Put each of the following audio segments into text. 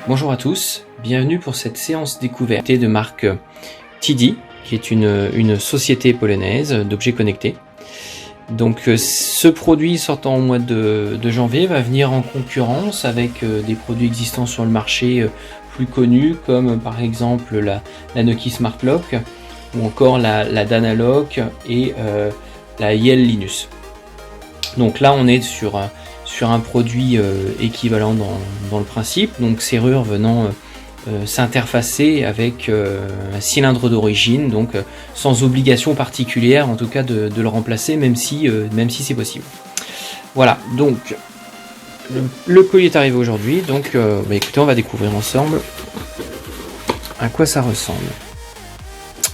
Bonjour à tous, bienvenue pour cette séance découverte de marque TD, qui est une société polonaise d'objets connectés. Donc ce produit sortant au mois de janvier va venir en concurrence avec des produits existants sur le marché plus connus comme par exemple la Nokia Smart Lock ou encore la Danalock et la Yale Linus. Donc là on est sur un produit équivalent dans le principe, donc serrure venant s'interfacer avec un cylindre d'origine, donc sans obligation particulière en tout cas de le remplacer, même si c'est possible. Voilà, donc le colis est arrivé aujourd'hui, donc écoutez, on va découvrir ensemble à quoi ça ressemble.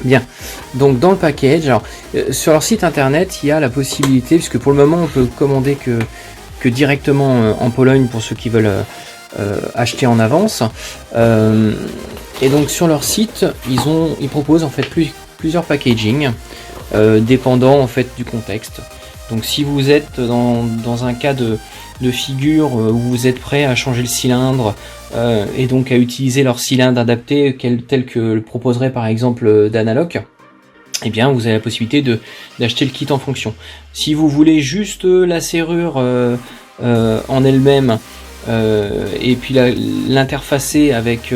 Bien, donc dans le package, alors, sur leur site internet il y a la possibilité, puisque pour le moment on peut commander que directement en Pologne pour ceux qui veulent acheter en avance, et donc sur leur site ils proposent en fait plusieurs packaging dépendant en fait du contexte. Donc si vous êtes dans un cas de figure où vous êtes prêt à changer le cylindre et donc à utiliser leur cylindre adapté tel que le proposerait par exemple Danalock, eh bien vous avez la possibilité d'acheter le kit en fonction. Si vous voulez juste la serrure en elle-même et puis l'interfacer avec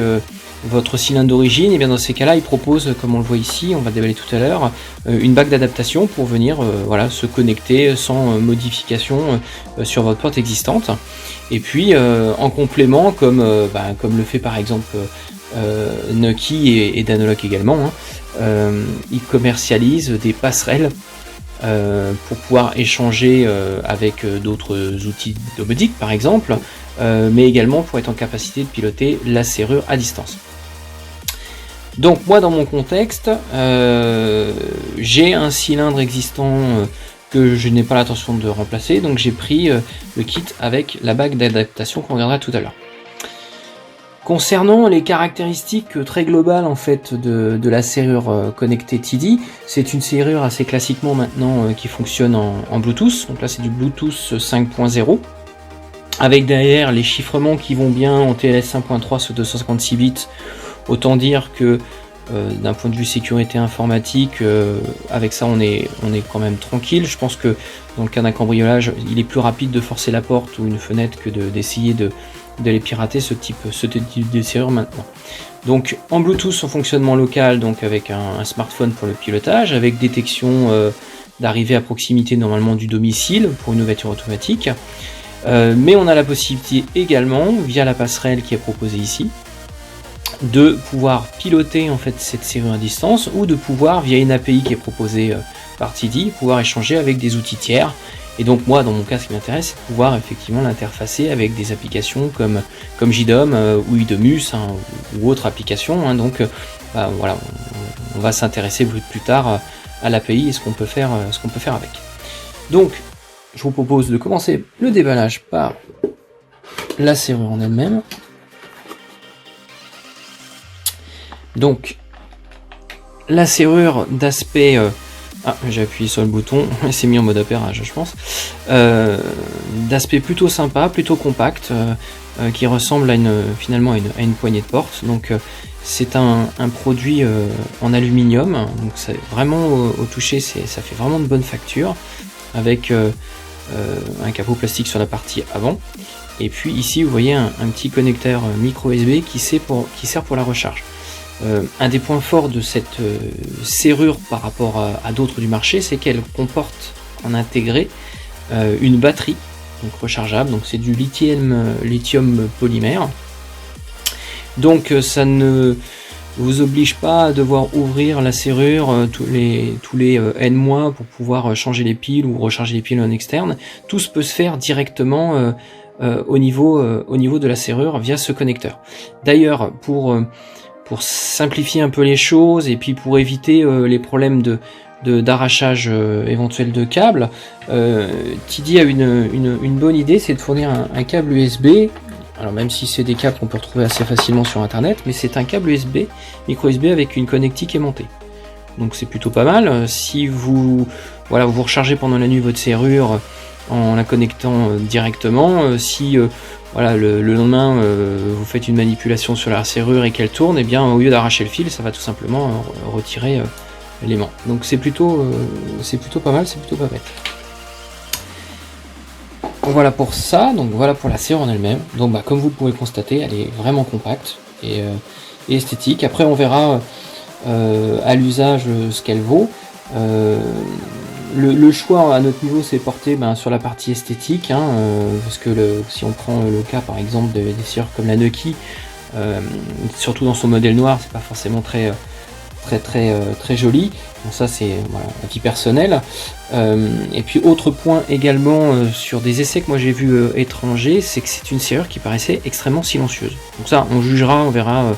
votre cylindre d'origine, et bien dans ces cas-là ils proposent, comme on le voit ici, on va déballer tout à l'heure, une bague d'adaptation pour venir se connecter sans modification sur votre porte existante. Et puis en complément, comme le fait par exemple Nokia et Danalock également, ils commercialisent des passerelles pour pouvoir échanger avec d'autres outils domotiques par exemple, mais également pour être en capacité de piloter la serrure à distance. Donc moi dans mon contexte, j'ai un cylindre existant que je n'ai pas l'intention de remplacer, donc j'ai pris le kit avec la bague d'adaptation qu'on regardera tout à l'heure. Concernant les caractéristiques très globales en fait de la serrure connectée TD, c'est une serrure assez classiquement maintenant qui fonctionne en Bluetooth. Donc là c'est du Bluetooth 5.0 avec derrière les chiffrements qui vont bien en TLS 5.3 sur 256 bits. Autant dire que d'un point de vue sécurité informatique, avec ça on est quand même tranquille. Je pense que dans le cas d'un cambriolage, il est plus rapide de forcer la porte ou une fenêtre que d'essayer de les pirater, ce type de serrure maintenant. Donc en Bluetooth en fonctionnement local, donc avec un smartphone pour le pilotage, avec détection d'arrivée à proximité normalement du domicile pour une ouverture automatique, mais on a la possibilité également via la passerelle qui est proposée ici de pouvoir piloter en fait cette serrure à distance, ou de pouvoir via une API qui est proposée par TD pouvoir échanger avec des outils tiers. Et donc moi dans mon cas ce qui m'intéresse c'est de pouvoir effectivement l'interfacer avec des applications comme JDOM ou iDomus ou autres applications, donc voilà, on va s'intéresser plus tard à l'API et ce qu'on peut faire avec. Donc je vous propose de commencer le déballage par la serrure en elle-même. Donc la serrure d'aspect j'ai appuyé sur le bouton, il s'est mis en mode appairage je pense, d'aspect plutôt sympa, plutôt compact, qui ressemble finalement à une poignée de porte. Donc c'est un produit en aluminium, donc c'est vraiment au toucher ça fait vraiment de bonne facture, avec un capot plastique sur la partie avant, et puis ici vous voyez un petit connecteur micro USB qui sert pour la recharge. Un des points forts de cette serrure par rapport à d'autres du marché, c'est qu'elle comporte en intégré une batterie donc rechargeable, donc c'est du lithium polymère, donc ça ne vous oblige pas à devoir ouvrir la serrure tous les N mois pour pouvoir changer les piles ou recharger les piles en externe. Tout peut se faire directement au niveau de la serrure via ce connecteur. D'ailleurs pour simplifier un peu les choses et puis pour éviter les problèmes d'arrachage éventuel de câbles, TD a une bonne idée, c'est de fournir un câble USB. Alors même si c'est des câbles qu'on peut retrouver assez facilement sur internet, mais c'est un câble USB, micro USB avec une connectique aimantée. donc c'est plutôt pas mal. Si vous vous rechargez pendant la nuit votre serrure en la connectant directement, si le lendemain vous faites une manipulation sur la serrure et qu'elle tourne, et bien au lieu d'arracher le fil, ça va tout simplement retirer l'aimant. Donc c'est plutôt pas mal, c'est plutôt pas bête. Voilà pour ça, donc voilà pour la serrure en elle-même. Donc comme vous pouvez le constater, elle est vraiment compacte et esthétique. Après on verra à l'usage ce qu'elle vaut. Le choix à notre niveau c'est porté sur la partie esthétique, parce que si on prend le cas par exemple des serrures comme la Nucky, surtout dans son modèle noir, c'est pas forcément très joli. Bon, ça c'est avis personnel. Et puis autre point également sur des essais que moi j'ai vu étrangers, c'est que c'est une serrure qui paraissait extrêmement silencieuse. Donc ça on jugera, on verra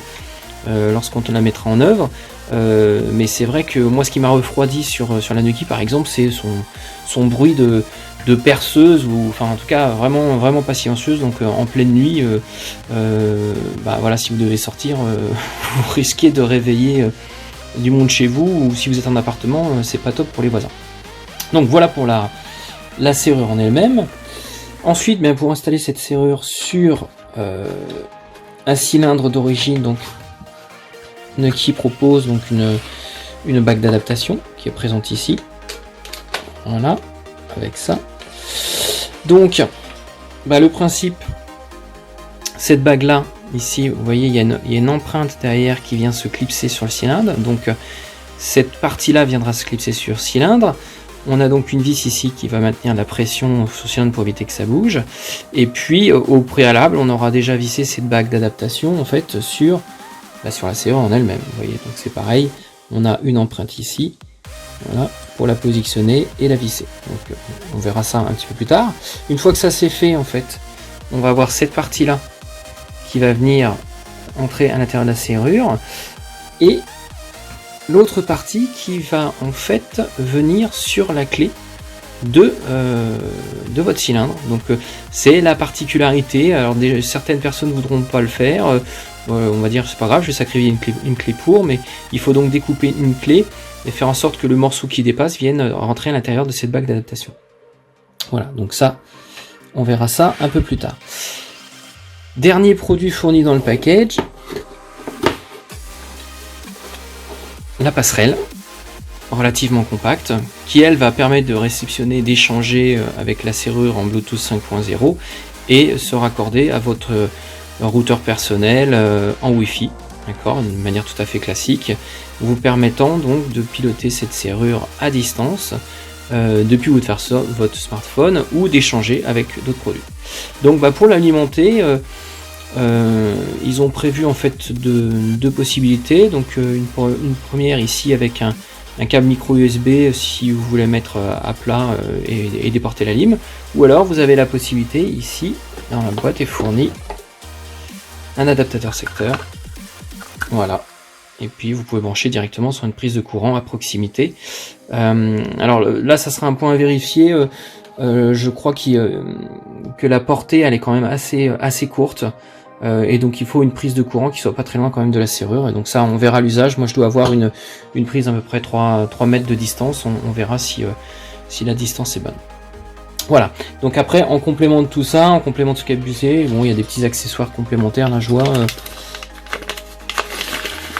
lorsqu'on la mettra en œuvre. Mais c'est vrai que moi ce qui m'a refroidi sur la Nucky par exemple, c'est son bruit de perceuse, ou enfin en tout cas vraiment pas silencieuse. Donc en pleine nuit, si vous devez sortir, vous risquez de réveiller du monde chez vous, ou si vous êtes en appartement, c'est pas top pour les voisins. Donc voilà pour la serrure en elle-même. Ensuite, pour installer cette serrure sur un cylindre d'origine, donc Nucky propose donc une bague d'adaptation qui est présente ici. Voilà, avec ça. Donc, le principe, cette bague là, ici, vous voyez, il y a une empreinte derrière qui vient se clipser sur le cylindre. Donc, cette partie-là viendra se clipser sur le cylindre. On a donc une vis ici qui va maintenir la pression sur le cylindre pour éviter que ça bouge. Et puis, au préalable, on aura déjà vissé cette bague d'adaptation en fait sur la serrure en elle-même. Vous voyez, donc c'est pareil. On a une empreinte ici, voilà, pour la positionner et la visser. Donc, on verra ça un petit peu plus tard. Une fois que ça c'est fait, en fait, on va avoir cette partie-là qui va venir entrer à l'intérieur de la serrure, et l'autre partie qui va en fait venir sur la clé de votre cylindre. Donc c'est la particularité. Alors certaines personnes voudront pas le faire, on va dire c'est pas grave, je vais sacrifier une clé pour, mais il faut donc découper une clé et faire en sorte que le morceau qui dépasse vienne rentrer à l'intérieur de cette bague d'adaptation. Voilà, donc ça on verra ça un peu plus tard. Dernier produit fourni dans le package, la passerelle, relativement compacte, qui elle va permettre de réceptionner, d'échanger avec la serrure en Bluetooth 5.0 et se raccorder à votre routeur personnel en Wi-Fi, d'accord, de manière tout à fait classique, vous permettant donc de piloter cette serrure à distance depuis votre smartphone, ou d'échanger avec d'autres produits. Donc pour l'alimenter, ils ont prévu en fait deux possibilités. Donc une première ici avec un câble micro USB si vous voulez mettre à plat et déporter la lime, ou alors vous avez la possibilité ici dans la boîte est fourni un adaptateur secteur, voilà, et puis vous pouvez brancher directement sur une prise de courant à proximité. Alors là ça sera un point à vérifier. Je crois que la portée elle est quand même assez courte, et donc il faut une prise de courant qui soit pas très loin quand même de la serrure, et donc ça on verra l'usage. Moi je dois avoir une prise à peu près 3 mètres de distance, on verra si la distance est bonne. Voilà, donc après en complément de tout ça, en complément de ce qu'abusé, bon il y a des petits accessoires complémentaires là je vois,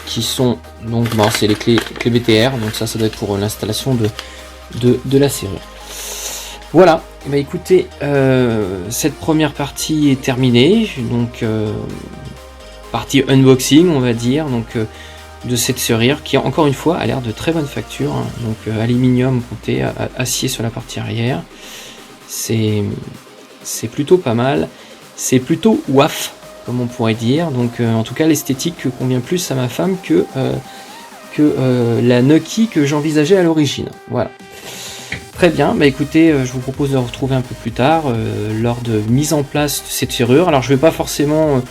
qui sont donc c'est les clés BTR, donc ça doit être pour l'installation de la serrure. Voilà, et écoutez, cette première partie est terminée, donc partie unboxing on va dire, donc de cette serrure qui encore une fois a l'air de très bonne facture, donc aluminium compté, acier sur la partie arrière, c'est plutôt pas mal, c'est plutôt waf comme on pourrait dire, donc en tout cas l'esthétique convient plus à ma femme que la Nucky que j'envisageais à l'origine. Voilà. Très bien, écoutez, je vous propose de retrouver un peu plus tard lors de mise en place de cette serrure. Alors je vais pas forcément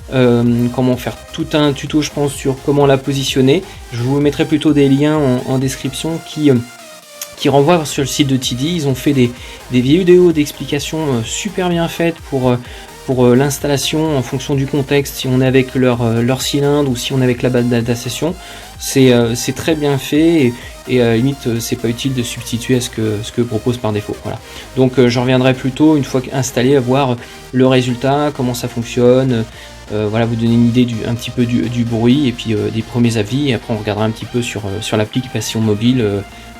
comment faire tout un tuto je pense sur comment la positionner, je vous mettrai plutôt des liens en description qui renvoient sur le site de TD. Ils ont fait des vidéos d'explications super bien faites pour pour l'installation en fonction du contexte, si on est avec leur cylindre ou si on est avec la base d'adaptation, c'est très bien fait et à la limite c'est pas utile de substituer à ce que propose par défaut. Voilà. Donc je reviendrai plutôt une fois installé à voir le résultat, comment ça fonctionne, voilà, vous donner une idée un petit peu du bruit et puis des premiers avis, et après on regardera un petit peu sur l'application mobile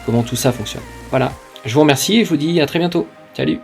comment tout ça fonctionne. Voilà, je vous remercie et je vous dis à très bientôt. Salut!